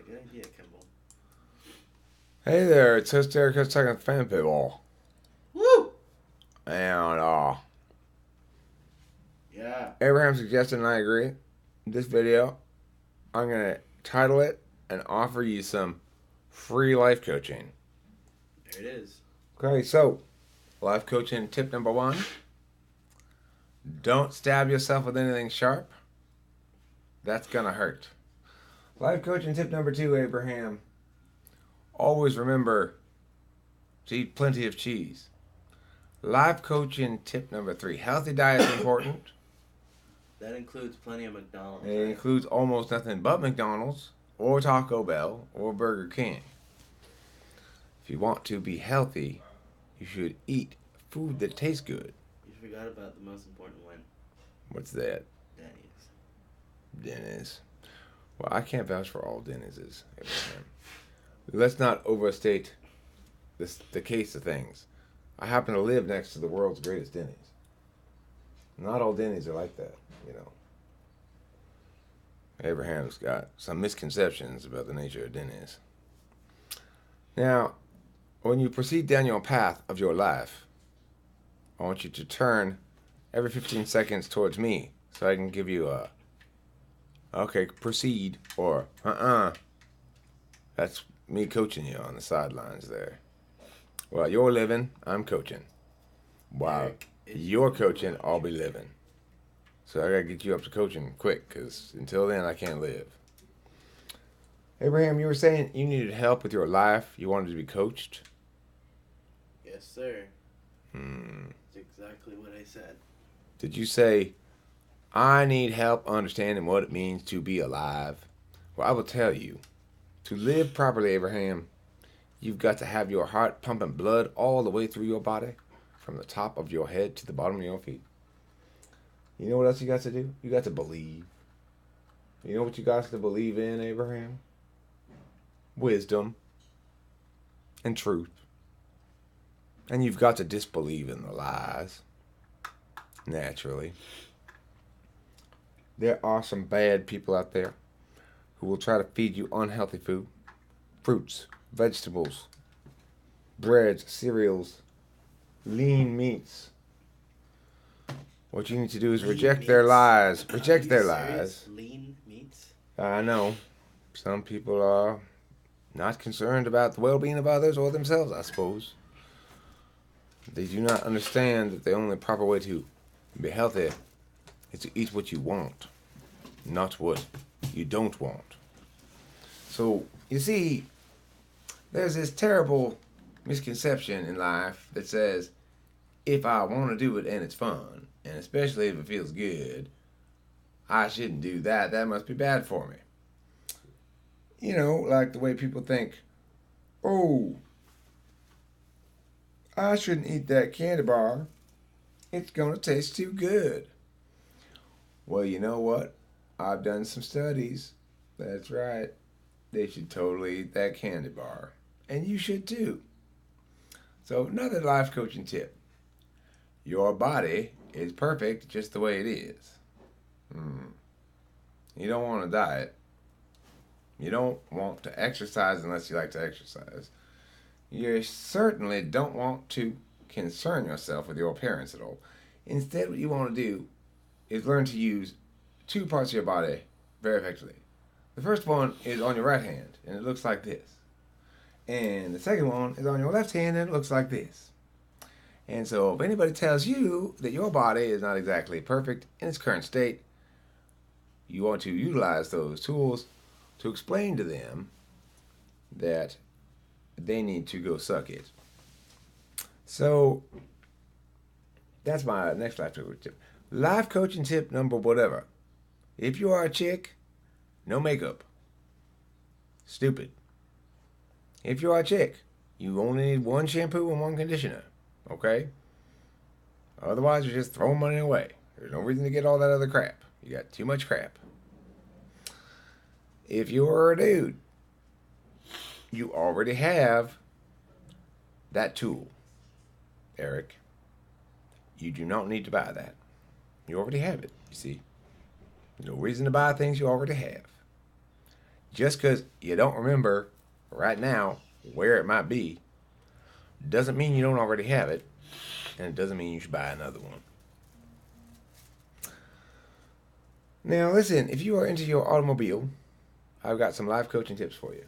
Good idea, Kimball. Hey there, it's just Eric second fan people. Woo! And Yeah. Abraham suggested and I agree. This video, I'm gonna title it and offer you some free life coaching. There it is. Okay, so life coaching tip number 1. Don't stab yourself with anything sharp. That's gonna hurt. Life coaching tip number 2, Abraham. Always remember to eat plenty of cheese. Life coaching tip number 3. Healthy diet is important. That includes plenty of McDonald's. It right? includes almost nothing but McDonald's or Taco Bell or Burger King. If you want to be healthy, you should eat food that tastes good. You forgot about the most important one. What's that? Denny's. Denny's. Well, I can't vouch for all Denny's. Abraham. Let's not overstate the case of things. I happen to live next to the world's greatest Denny's. Not all Denny's are like that, you know. Abraham's got some misconceptions about the nature of Denny's. Now, when you proceed down your path of your life, I want you to turn every 15 seconds towards me so I can give you a, okay, proceed, or That's me coaching you on the sidelines there. While you're living, I'm coaching. While Eric, you're coaching, I'll be living. So I gotta get you up to coaching quick, because until then, I can't live. Abraham, you were saying you needed help with your life. You wanted to be coached. Yes, sir. Hmm. That's exactly what I said. Did you say, I need help understanding what it means to be alive? Well, I will tell you. To live properly, Abraham, you've got to have your heart pumping blood all the way through your body, from the top of your head to the bottom of your feet. You know what else you got to do? You got to believe. You know what you got to believe in, Abraham? Wisdom and truth. And you've got to disbelieve in the lies. Naturally. There are some bad people out there who will try to feed you unhealthy food. Fruits, vegetables, breads, cereals, lean meats. What you need to do is reject their lies. Reject their lies. Lean meats? I know. Some people are not concerned about the well-being of others or themselves, I suppose. They do not understand that the only proper way to be healthy is to eat what you want, not what you don't want. So, you see, there's this terrible misconception in life that says, if I want to do it and it's fun, and especially if it feels good, I shouldn't do that. That must be bad for me. You know, like the way people think, oh, I shouldn't eat that candy bar. It's going to taste too good. Well, you know what? I've done some studies. That's right. They should totally eat that candy bar. And you should too. So, another life coaching tip. Your body is perfect just the way it is. You don't want to diet. You don't want to exercise unless you like to exercise. You certainly don't want to concern yourself with your appearance at all. Instead, what you want to do is learn to use 2 parts of your body very effectively. The first one is on your right hand, and it looks like this. And the second one is on your left hand, and it looks like this. And so if anybody tells you that your body is not exactly perfect in its current state, you want to utilize those tools to explain to them that they need to go suck it. So that's my next life coaching tip. Life coaching tip number whatever. If you are a chick, no makeup. Stupid. If you are a chick, you only need 1 shampoo and 1 conditioner. Okay? Otherwise, you're just throwing money away. There's no reason to get all that other crap. You got too much crap. If you're a dude, you already have that tool, Eric. You do not need to buy that. You already have it, you see. No reason to buy things you already have. Just because you don't remember right now where it might be doesn't mean you don't already have it, and it doesn't mean you should buy another one. Now, listen, if you are into your automobile, I've got some life coaching tips for you.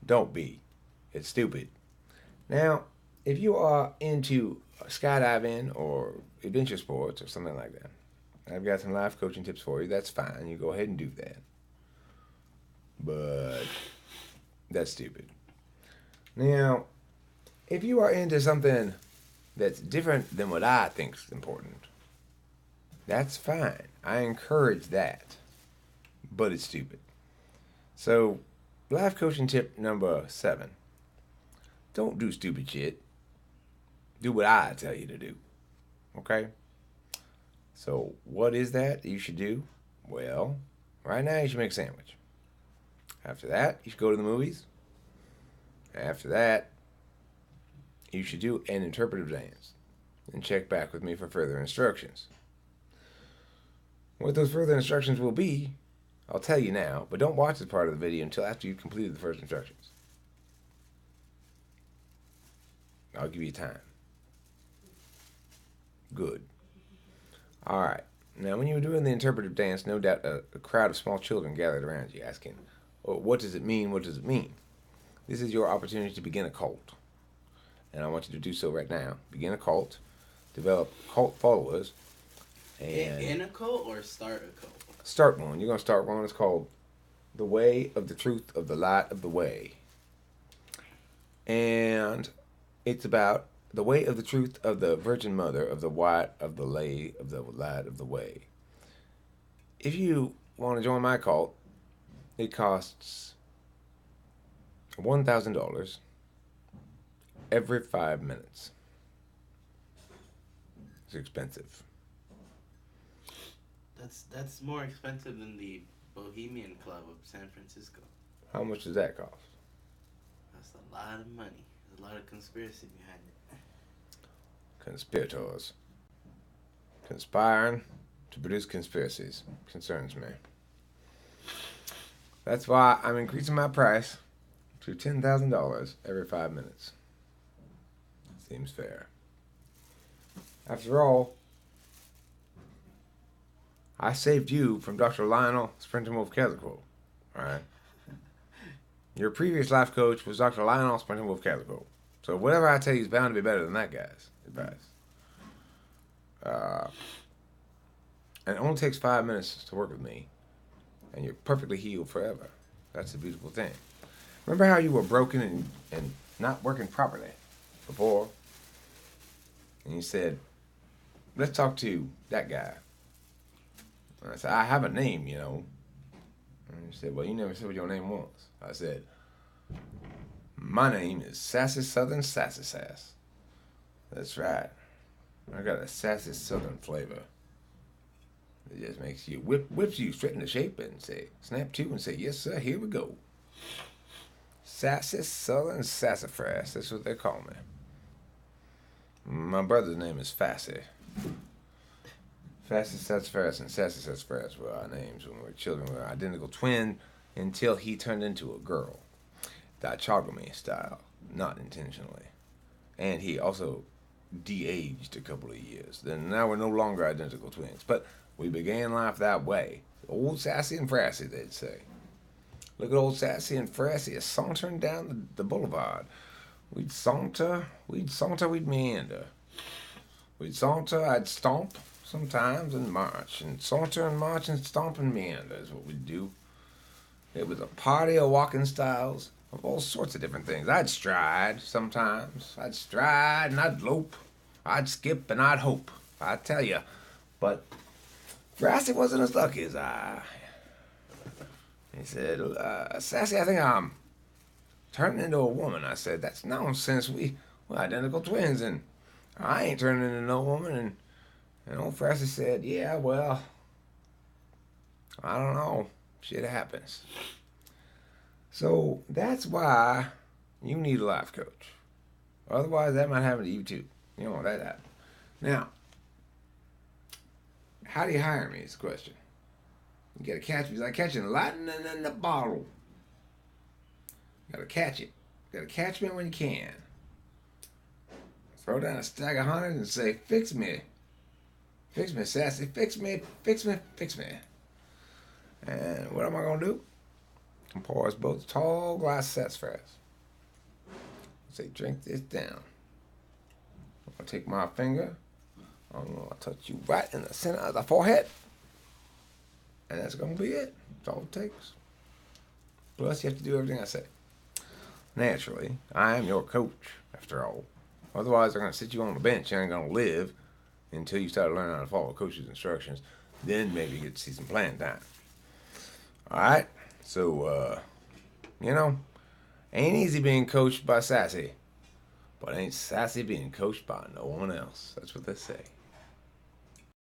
Don't be. It's stupid. Now, if you are into skydiving or adventure sports or something like that, I've got some life coaching tips for you. That's fine. You go ahead and do that. But that's stupid. Now, if you are into something that's different than what I think is important, that's fine. I encourage that. But it's stupid. So, life coaching tip number 7. Don't do stupid shit. Do what I tell you to do. Okay? So, what is that you should do? Well, right now you should make a sandwich. After that, you should go to the movies. After that, you should do an interpretive dance. And check back with me for further instructions. What those further instructions will be, I'll tell you now, but don't watch this part of the video until after you've completed the first instructions. I'll give you time. Good. All right. Now, when you were doing the interpretive dance, no doubt a crowd of small children gathered around you asking, oh, what does it mean? What does it mean? This is your opportunity to begin a cult. And I want you to do so right now. Begin a cult. Develop cult followers. And in a cult or start a cult? Start one. You're going to start one. It's called The Way of the Truth of the Light of the Way. And it's about the way of the truth of the Virgin Mother of the white of the lay of the light of the way. If you want to join my cult, it costs $1,000 every 5 minutes. It's expensive. That's more expensive than the Bohemian Club of San Francisco. How much does that cost? That's a lot of money. There's a lot of conspiracy behind it. Conspirators. Conspiring to produce conspiracies. Concerns me. That's why I'm increasing my price to $10,000 every 5 minutes. Seems fair. After all, I saved you from Dr. Lionel Sprinton-Wolf-Kazakwo. Alright? Your previous life coach was Dr. Lionel Sprinton-Wolf-Kazakwo. So whatever I tell you is bound to be better than that guy's advice. And it only takes 5 minutes to work with me. And you're perfectly healed forever. That's a beautiful thing. Remember how you were broken and not working properly before? And you said, let's talk to that guy. And I said, I have a name, you know. And you said, well, you never said what your name was. I said, my name is Sassy Southern Sassy Sass. That's right. I got a sassy Southern flavor. It just makes you, whips you straight into shape and say, snap to and say, yes, sir, here we go. Sassy Southern Sassafras. That's what they call me. My brother's name is Fassy. Fassy Sassafras and Sassy Sassafras were our names when we were children. We were identical twin until he turned into a girl. Dichogamy style, not intentionally. And he also de-aged a couple of years. Then now we're no longer identical twins. But we began life that way. Old Sassy and Frassy, they'd say. Look at old Sassy and Frassy sauntering down the boulevard. We'd saunter, we'd meander. We'd saunter, I'd stomp sometimes and march. And saunter and march and stomp and meander is what we'd do. It was a party of walking styles of all sorts of different things. I'd stride sometimes. I'd stride and I'd lope. I'd skip and I'd hope. I tell you. But Frassy wasn't as lucky as I. He said, Sassy, I think I'm turning into a woman. I said, that's nonsense. We're identical twins, and I ain't turning into no woman. And old Frassy said, yeah, well, I don't know. Shit happens. So that's why you need a life coach. Otherwise, that might happen to you too. You don't want that to happen. Now, how do you hire me is the question. You gotta catch me. It's like catching lightning in the bottle. Gotta catch it. Gotta catch me when you can. Throw down a stack of hundreds and say, fix me. Fix me, Sassy. Fix me, fix me, fix me. And what am I gonna do? I'm pour us both a tall glass of sassafras. Say, drink this down. I'm gonna take my finger. I'm gonna touch you right in the center of the forehead. And that's gonna be it. That's all it takes. Plus, you have to do everything I say. Naturally, I am your coach, after all. Otherwise, they're going to sit you on the bench. You ain't going to live until you start learning how to follow coach's instructions. Then maybe you get to see some playing time. All right? So, ain't easy being coached by Sassy. But ain't Sassy being coached by no one else. That's what they say.